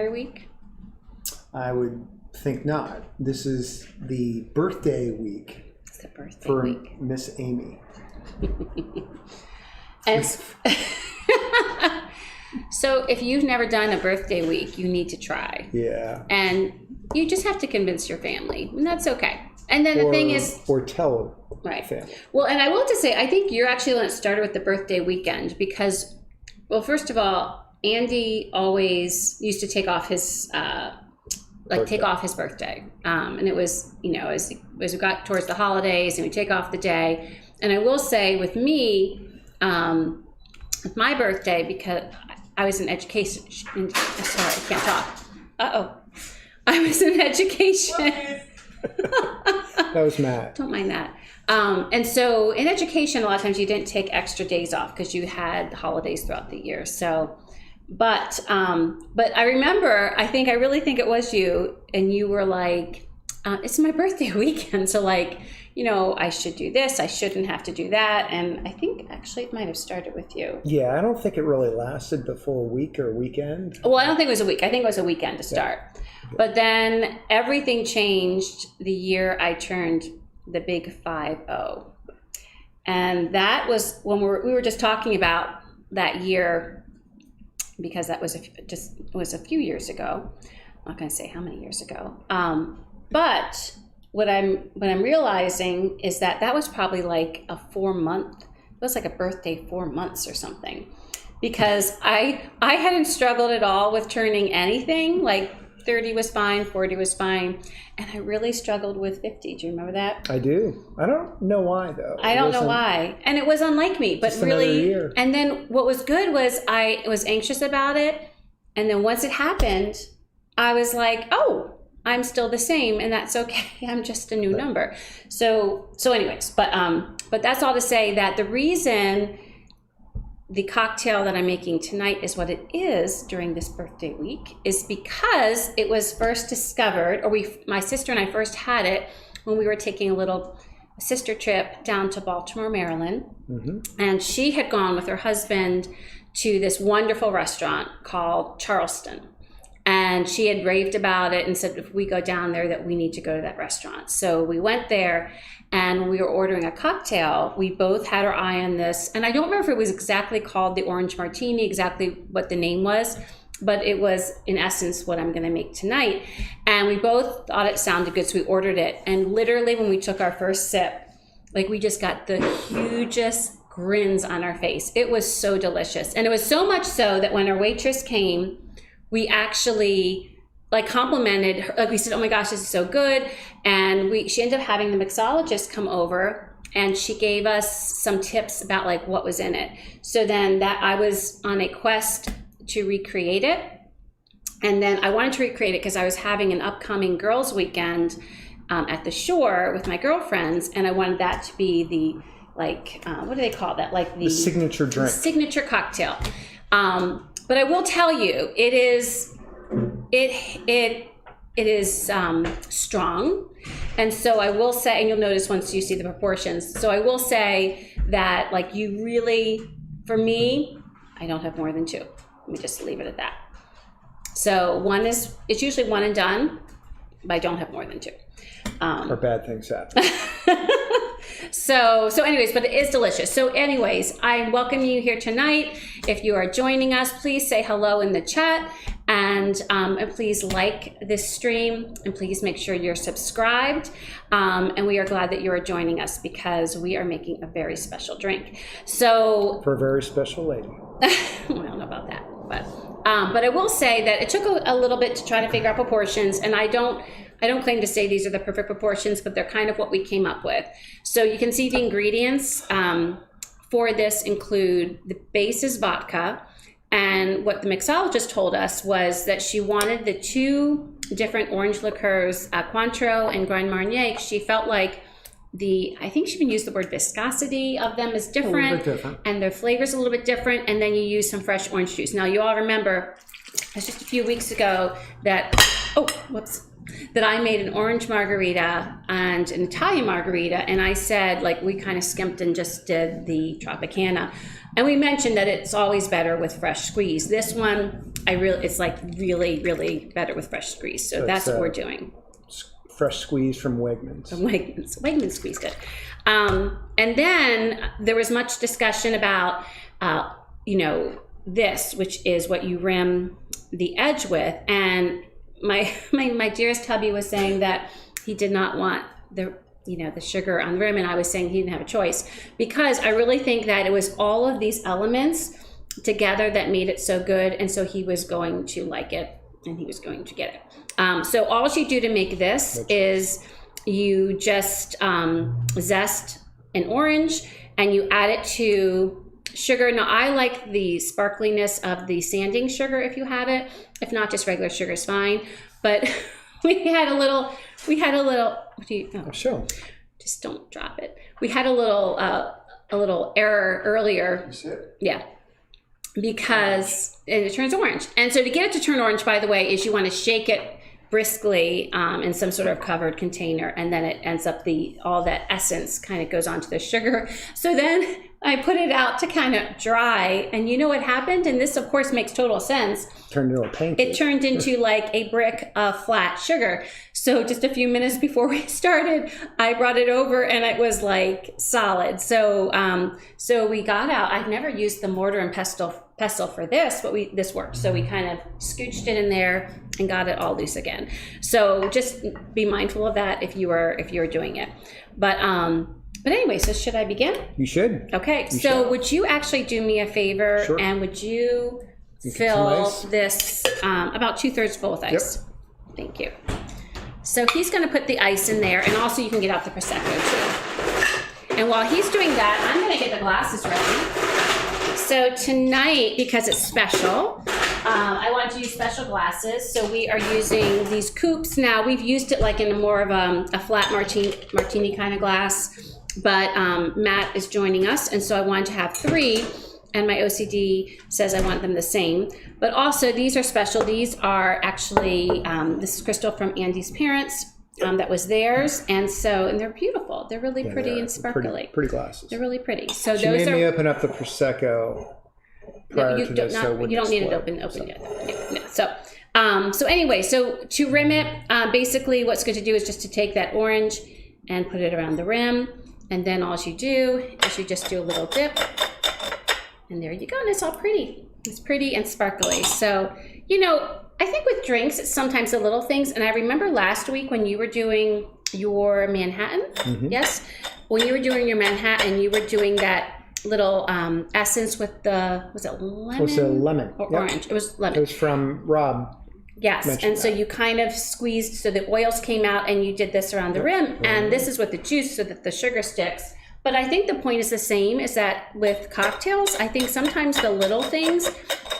week? I would think not. This is the birthday week. It's the birthday for week. Miss Amy. And so if you've never done a birthday week, you need to try. Yeah. And you just have to convince your family, and that's okay. And then the thing is... Or tell right. family. Well, and I will have to say, I think you're actually the one that started with the birthday weekend because, well, first of all, Andy always used to take off his... take off his birthday. And it was, as we got towards the holidays and we take off the day. And I will say with me, with my birthday, because I was in education, sorry, I can't talk. I was in education. That was Matt. Don't mind that. And so in education, a lot of times you didn't take extra days off because you had holidays throughout the year. So, but I remember, I really think it was you, and you were like, it's my birthday weekend. So I should do this. I shouldn't have to do that. And I think actually it might have started with you. Yeah, I don't think it really lasted the full week or weekend. Well, I don't think it was a week. I think it was a weekend to start. Yeah. But then everything changed the year I turned the big 5-0. And that was when we were just talking about that year, because that was it was a few years ago. I'm not going to say how many years ago. But what I'm realizing is that was probably like a 4-month. It was like a birthday 4 months or something, because I hadn't struggled at all with turning anything. Like 30 was fine, 40 was fine, and I really struggled with 50. Do you remember that? I do. I don't know why though. I don't know why, and it was unlike me, but really. And then what was good was I was anxious about it, and then once it happened, I was like, oh, I'm still the same, and that's okay. I'm just a new number. So anyways, but that's all to say that the reason the cocktail that I'm making tonight is what it is during this birthday week is because it was first discovered, or my sister and I first had it when we were taking a little sister trip down to Baltimore, Maryland. Mm-hmm. And she had gone with her husband to this wonderful restaurant called Charleston. And she had raved about it and said, if we go down there, that we need to go to that restaurant. So we went there, and when we were ordering a cocktail, we both had our eye on this. And I don't remember if it was exactly called the Orange Martini, exactly what the name was, but it was, in essence, what I'm going to make tonight. And we both thought it sounded good, so we ordered it. And literally, when we took our first sip, we just got the hugest grins on our face. It was so delicious. And it was so much so that when our waitress came, we actually complimented her. We said, oh my gosh, this is so good. And she ended up having the mixologist come over, and she gave us some tips about what was in it. So then I was on a quest to recreate it. And then I wanted to recreate it because I was having an upcoming girls' weekend at the shore with my girlfriends. And I wanted that to be the, what do they call that? The signature drink. The signature cocktail. But I will tell you, it is strong. And so I will say, and you'll notice once you see the proportions. So I will say that you really, for me, I don't have more than 2. Let me just leave it at that. So it's usually 1 and done, but I don't have more than 2. Or bad things happen. So anyways, but it is delicious. So anyways, I welcome you here tonight. If you are joining us, please say hello in the chat, and please like this stream, and please make sure you're subscribed. And we are glad that you are joining us because we are making a very special drink. So for a very special lady. I don't know about that, but I will say that it took a little bit to try to figure out proportions, and I don't claim to say these are the perfect proportions, but they're kind of what we came up with. So you can see the ingredients for this include the base is vodka, and what the mixologist told us was that she wanted the 2 different orange liqueurs, Cointreau and Marnier. She felt like I think she even used the word viscosity of them is different, a little bit different, and their flavor's a little bit different, and then you use some fresh orange juice. Now you all remember, it was just a few weeks ago that, that I made an orange margarita and an Italian margarita, and I said, like, we kind of skimped and just did the Tropicana. And we mentioned that it's always better with fresh squeeze. This one, it's like really, really better with fresh squeeze. So that's what we're doing. Fresh squeeze from Wegmans. From Wegmans. Wegmans squeezed it. And then there was much discussion about, this, which is what you rim the edge with. And my dearest hubby was saying that he did not want the sugar on the rim, and I was saying he didn't have a choice, because I really think that it was all of these elements together that made it so good, and so he was going to like it, and he was going to get it. So all you do to make this is you just zest an orange, and you add it to sugar. Now, I like the sparkliness of the sanding sugar if you have it. If not, just regular sugar is fine. But we had a little, Sure. Just don't drop it. We had a little error earlier. Yeah. Because it turns orange. And so to get it to turn orange, by the way, is you want to shake it briskly in some sort of covered container, and then it ends up all that essence kind of goes onto the sugar. So then I put it out to kind of dry, and you know what happened? And this, of course, makes total sense. Turned into a pancake. It turned into like a brick of flat sugar. So just a few minutes before we started, I brought it over, and it was like solid. So so we got out. I've never used the mortar and pestle for this, but this worked. So we kind of scooched it in there and got it all loose again. So just be mindful of that if you are doing it. But anyway, so should I begin? You should. Okay. Would you actually do me a favor? Sure. And would you fill this about 2/3 full with ice? Yep. Thank you. So he's going to put the ice in there, and also you can get out the Prosecco too. And while he's doing that, I'm going to get the glasses ready. So tonight, because it's special, I want to use special glasses. So we are using these coupes. Now, we've used it like in a more of a flat martini kind of glass, but Matt is joining us, and so I wanted to have 3, and my OCD says I want them the same. But also, these are special. These are actually, this is Crystal from Andy's parents. That was theirs, and they're beautiful. They're really pretty and sparkly. Pretty glasses. They're really pretty. So she made me open up the Prosecco prior to this, you don't need it open yet. No. So anyway, so to rim it, basically what's good to do is just to take that orange and put it around the rim, and then all you do is you just do a little dip, and there you go, and it's all pretty. It's pretty and sparkly. So, I think with drinks, it's sometimes the little things. And I remember last week when you were doing your Manhattan, yes? When you were doing your Manhattan, you were doing that little essence with was it lemon? It was a lemon. Or orange. It was lemon. It was from Rob. Yes, and so you kind of squeezed so the oils came out, and you did this around the rim. And this is with the juice so that the sugar sticks. But I think the point is the same, is that with cocktails, I think sometimes the little things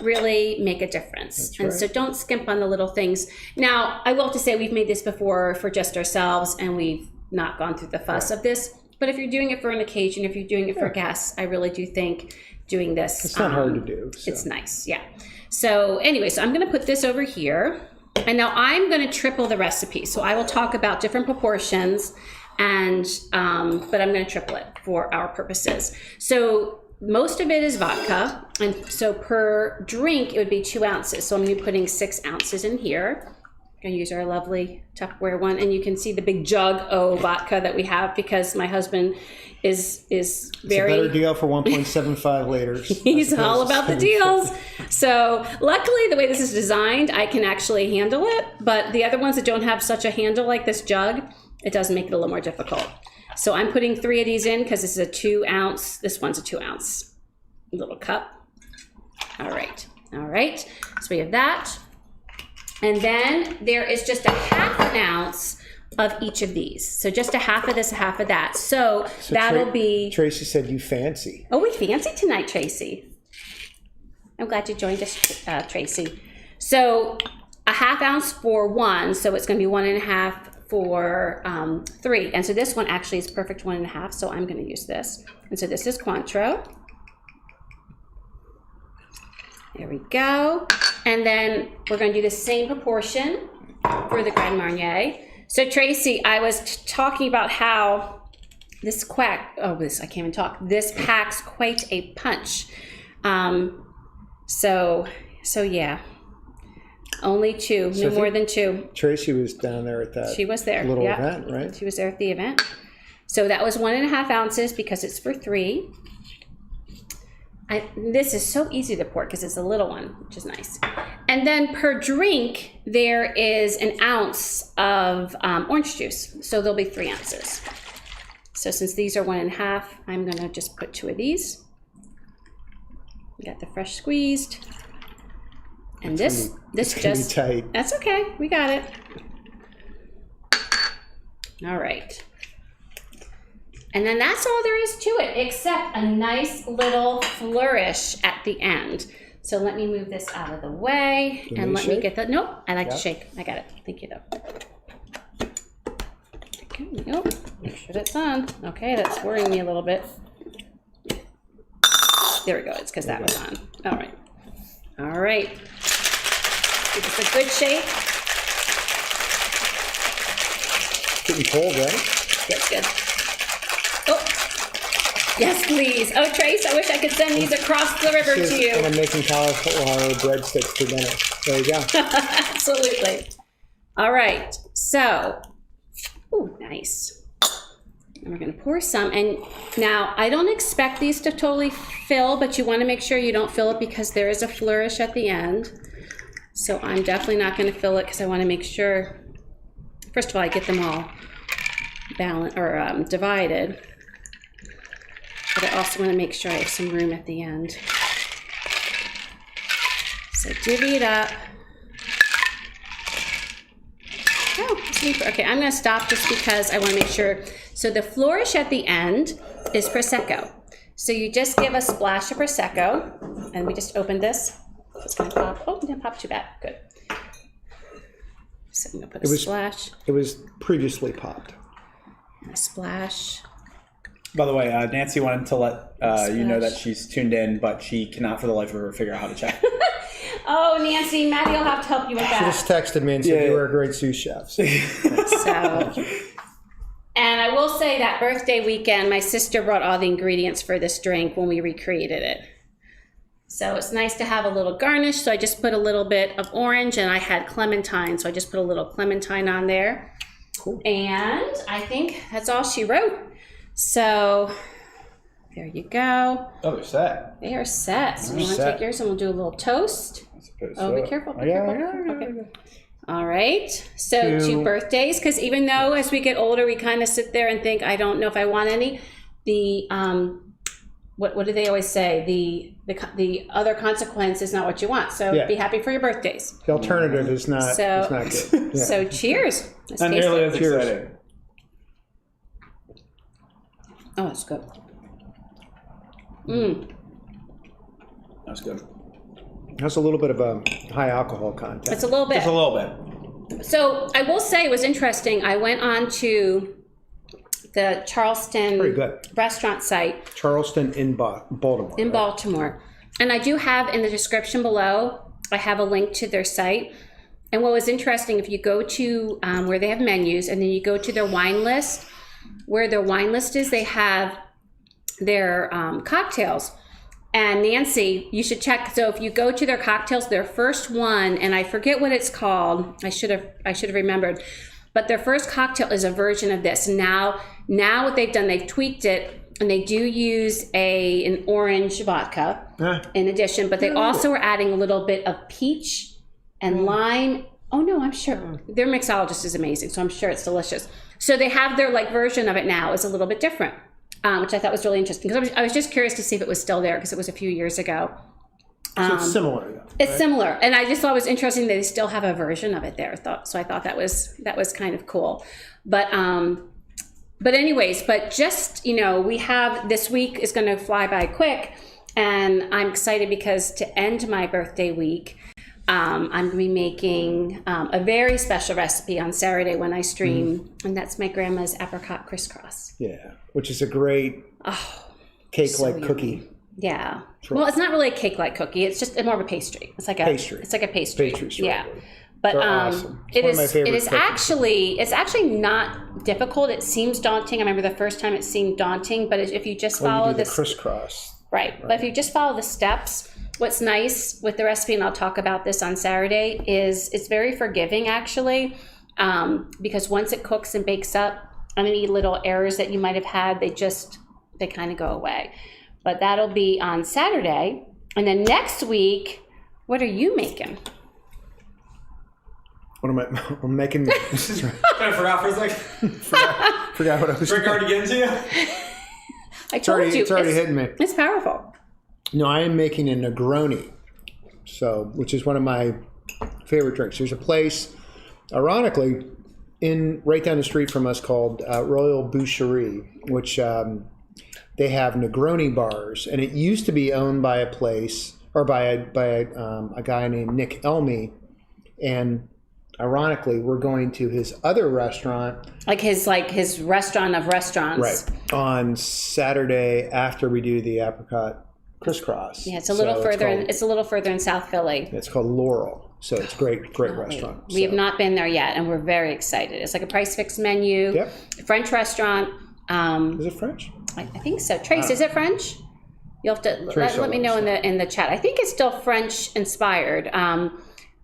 really make a difference. That's and right. so don't skimp on the little things. Now, I will have to say we've made this before for just ourselves, and we've not gone through the fuss of this. But if you're doing it for an occasion, if you're doing it for guests, I really do think doing this. It's not hard to do. So. It's nice, yeah. So anyway, so I'm going to put this over here. And now I'm going to triple the recipe. So I will talk about different proportions, and but I'm going to triple it for our purposes. So most of it is vodka, and so per drink it would be 2 ounces. So I'm going to be putting 6 ounces in here. I'm going to use our lovely Tupperware one, and you can see the big jug of vodka that we have because my husband is very. It's a better deal for 1.75 liters. He's all about the deals. So luckily, the way this is designed, I can actually handle it. But the other ones that don't have such a handle like this jug, it does make it a little more difficult. So I'm putting 3 of these in because this is a 2 ounce. This one's a 2 ounce little cup. All right. So we have that. And then there is just a 1/2 ounce of each of these. So just a 1/2 of this, a 1/2 of that. So that'll be... Tracy said you fancy. Oh, we fancy tonight, Tracy. I'm glad you joined us, Tracy. So a 1/2 ounce for 1. So it's going to be 1 1/2 for 3. And so this one actually is perfect 1 1/2. So I'm going to use this. And so this is Cointreau. There we go. And then we're going to do the same proportion for the Grand Marnier. So Tracy, I was talking about how this packs quite a punch. So yeah, only two, no more than two. Tracy was down there at that. She was there. Little event, right? She was there at the event. So that was 1.5 ounces because it's for 3. This is so easy to pour because it's a little one, which is nice. And then per drink, there is 1 ounce of orange juice. So there'll be 3 ounces. So since these are 1.5, I'm gonna just put 2 of these. We got the fresh squeezed. And this just, tight. That's okay, we got it. All right. And then that's all there is to it, except a nice little flourish at the end. So let me move this out of the way and let me get the, nope, I like to shake. I got it, thank you though. Okay, nope, make sure that's on. Okay, that's worrying me a little bit. There we go, it's because that was on. All right. All right. Give us a good shake. Getting cold, right? That's good. Oh, yes, please. Oh, Trace, I wish I could send these across the river to you. And I'm making cauliflower breadsticks for dinner. There you go. Absolutely. All right. So, ooh, nice. And we're going to pour some. And now, I don't expect these to totally fill, but you want to make sure you don't fill it because there is a flourish at the end. So I'm definitely not going to fill it because I want to make sure, first of all, I get them all balanced or divided. But I also want to make sure I have some room at the end. So divvy it up. Oh, okay, I'm going to stop just because I want to make sure. So the flourish at the end is Prosecco. So you just give a splash of Prosecco, and we just opened this. It's going to pop. Oh, it didn't pop too bad. Good. So I'm going to put a splash. It was previously popped. And a splash. By the way, Nancy wanted to let you know that she's tuned in, but she cannot for the life of her figure out how to check. Oh, Nancy, Maddie will have to help you with that. She just texted me and said you were a great sous chef. So. And I will say that birthday weekend, my sister brought all the ingredients for this drink when we recreated it. So it's nice to have a little garnish. So I just put a little bit of orange, and I had clementine. So I just put a little clementine on there. Cool. And I think that's all she wrote. So there you go. Oh, they're set. They are set. So you want to take yours and we'll do a little toast. Oh, be careful. Be careful. Okay. All right. So 2 birthdays, because even though as we get older, we kind of sit there and think, I don't know if I want any. The what do they always say? The other consequence is not what you want. So be happy for your birthdays. The alternative is not good. Yeah. So cheers. Let's not taste nearly it. as exciting. Oh, it's good. That's good. Has a little bit of a high alcohol content. It's a little bit. Just a little bit. So I will say it was interesting. I went on to the Charleston restaurant site. Charleston in Baltimore. In Baltimore. And I do have in the description below, I have a link to their site. And what was interesting, if you go to where they have menus and then you go to their wine list, where their wine list is, they have their cocktails. And Nancy, you should check. So if you go to their cocktails, their first one, and I forget what it's called. I should have remembered. But their first cocktail is a version of this. Now what they've done, they've tweaked it, and they do use an orange vodka in addition. But they also are adding a little bit of peach and lime. Oh no, I'm sure their mixologist is amazing, so I'm sure it's delicious. So they have their version of it now is a little bit different. Which I thought was really interesting because I was just curious to see if it was still there because it was a few years ago. So it's similar. Though, it's similar, and I just thought it was interesting that they still have a version of it there. So I thought that was kind of cool. But anyways, just we have this week is going to fly by quick, and I'm excited because to end my birthday week, I'm going to be making a very special recipe on Saturday when I stream, and that's my grandma's apricot crisscross. Yeah, which is a great cake-like cookie. Yeah. Well, it's not really a cake-like cookie. It's just more of a pastry. It's like a pastry. It's like a pastry. Pastry. Yeah. But awesome. it is actually not difficult. It seems daunting. I remember the first time it seemed daunting, but if you just follow you do the crisscross. Right. But if you just follow the steps, what's nice with the recipe, and I'll talk about this on Saturday, is it's very forgiving actually, because once it cooks and bakes up, any little errors that you might have had, they kind of go away. But that'll be on Saturday. And then next week, what are you making? What am I? I'm making. This is right. I forgot for a second. Forgot what I was Rick already getting to you? I told you. It's already hitting me. It's powerful. No, I am making a Negroni, which is one of my favorite drinks. There's a place, ironically, right down the street from us called Royal Boucherie, which they have Negroni bars, and it used to be owned by a place or by a guy named Nick Elmy, and ironically, we're going to his other restaurant, like his restaurant of restaurants, right, on Saturday after we do the apricot crisscross. Yeah, it's a little further. It's a little further in South Philly. It's called Laurel, so it's great restaurant. We have not been there yet, and we're very excited. It's like a price fixed menu. Yep. French restaurant. Is it French? I think so. Trace, is it French? You'll have to let me know in the chat. I think it's still French inspired.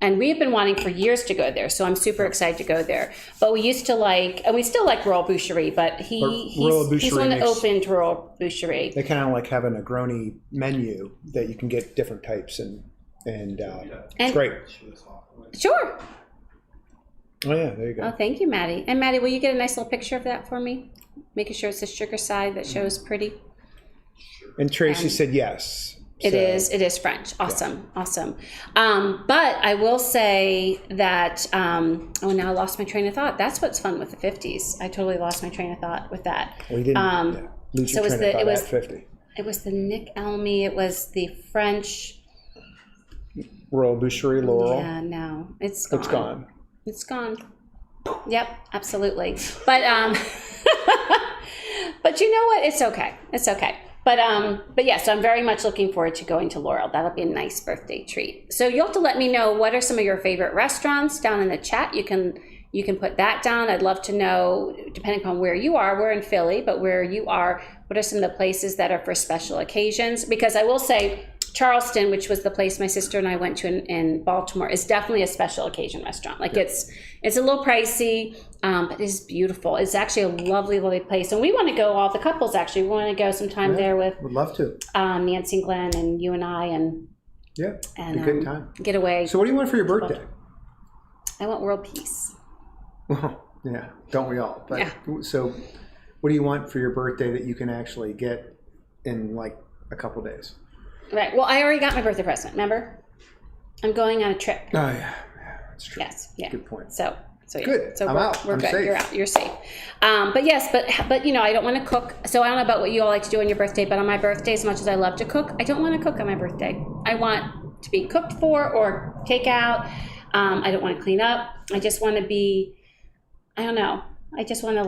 And we have been wanting for years to go there, so I'm super excited to go there. But we used to and we still like Royal Boucherie, but he's the one that opened Royal Boucherie. They kind of like have a Negroni menu that you can get different types, and it's great. Sure. Oh yeah, there you go. Oh, thank you, Maddie. And Maddie, will you get a nice little picture of that for me? Making sure it's the sugar side that shows pretty. And Tracy said yes. It is French. Awesome. Yeah. Awesome. But I will say that, now I lost my train of thought. That's what's fun with the 50s. I totally lost my train of thought with that. Well, you didn't lose your train of thought at 50. It was the Nick Elmy. It was the French. Royal Boucherie, Laurel. Yeah, no. It's gone. It's gone. It's gone. Yep, absolutely. But, but you know what? It's okay. It's okay. But yeah, so I'm very much looking forward to going to Laurel. That'll be a nice birthday treat. So you'll have to let me know what are some of your favorite restaurants down in the chat. You can put that down. I'd love to know, depending upon where you are. We're in Philly, but where you are, what are some of the places that are for special occasions? Because I will say Charleston, which was the place my sister and I went to in Baltimore, is definitely a special occasion restaurant. Like it's a little pricey, but it's beautiful. It's actually a lovely, lovely place. And we want to go, all the couples actually, we want to go sometime there with would love to. Nancy and Glenn and you and I and a good time. Get away. So what do you want for your birthday? I want world peace. Well, yeah, don't we all? But yeah. So what do you want for your birthday that you can actually get in like a couple days? Right. Well, I already got my birthday present. Remember, I'm going on a trip. Oh yeah, that's true. Yes. Yeah. Good point. So yeah. Good. So I'm out. We're I'm good. safe. You're out. You're safe. But yes, but you know, I don't want to cook. So I don't know about what you all like to do on your birthday, but on my birthday, as much as I love to cook, I don't want to cook on my birthday. I want to be cooked for or take out. I don't want to clean up. I just want to be. I don't know. I just want to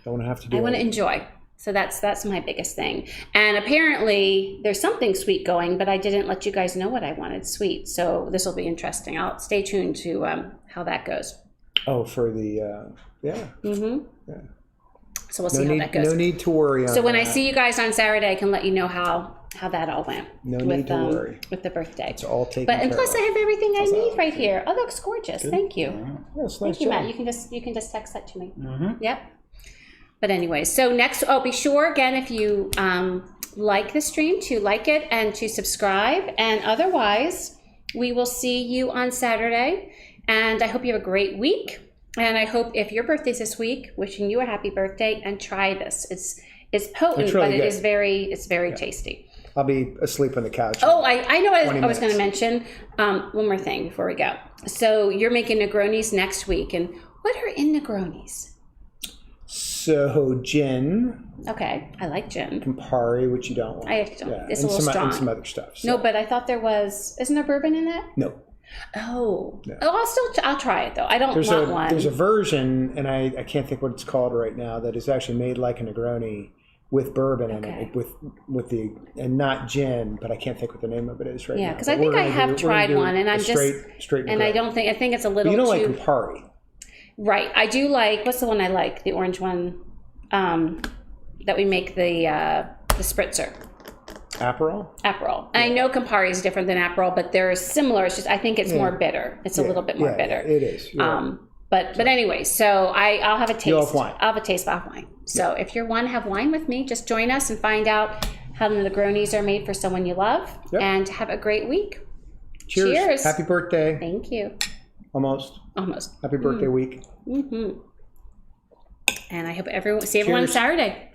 don't have to do. I want to enjoy. So that's my biggest thing. And apparently there's something sweet going, but I didn't let you guys know what I wanted sweet. So this will be interesting. I'll stay tuned to how that goes. Oh, for the yeah. Mm-hmm. Yeah. So we'll see how that goes. No need to worry on So when that. I see you guys on Saturday, I can let you know how that all went. No need to worry. With the birthday. It's all taken care and plus of. I have everything I need right here. Oh, that looks gorgeous. Good. Thank you. Yeah, it's nice. Thank you, Matt. You can just text that to me. Mm-hmm. Yep. But anyway, so next, be sure again, if you like the stream, to like it and to subscribe. And otherwise, we will see you on Saturday. And I hope you have a great week. And I hope if your birthday's this week, wishing you a happy birthday, and try this. It's potent, it's really but good. it's very tasty. I'll be asleep on the couch. Oh, I know I was going to mention one more thing before we go. So you're making Negronis next week. And what are in Negronis? So gin. Okay, I like gin. Campari, which you don't want. I don't. Yeah. It's a little strong. And some other stuff. So. No, but I thought there was. Isn't there bourbon in that? No. Oh. No. Oh, I'll try it though. I don't want one. There's a version, and I can't think what it's called right now, that is actually made like a Negroni, with bourbon in it, with the and not gin, but I can't think what the name of it is right now. Yeah, because I think I have tried one, and I'm just straight and I don't think I think it's a little. But you don't too, like Campari, right? I do like what's the one I like? The orange one that we make the spritzer. Aperol. Aperol. And I know Campari is different than Aperol, but they're similar. It's just I think it's more bitter. It's a little bit more bitter. Yeah, it is. But anyway, so I'll have a taste. You'll have wine. I'll have a taste of wine. So if you want to have wine with me, just join us and find out how the Negronis are made for someone you love. Yep. And have a great week. Cheers. Happy birthday. Thank you. Almost. Happy birthday week. Mm-hmm. And I hope everyone see everyone on Saturday.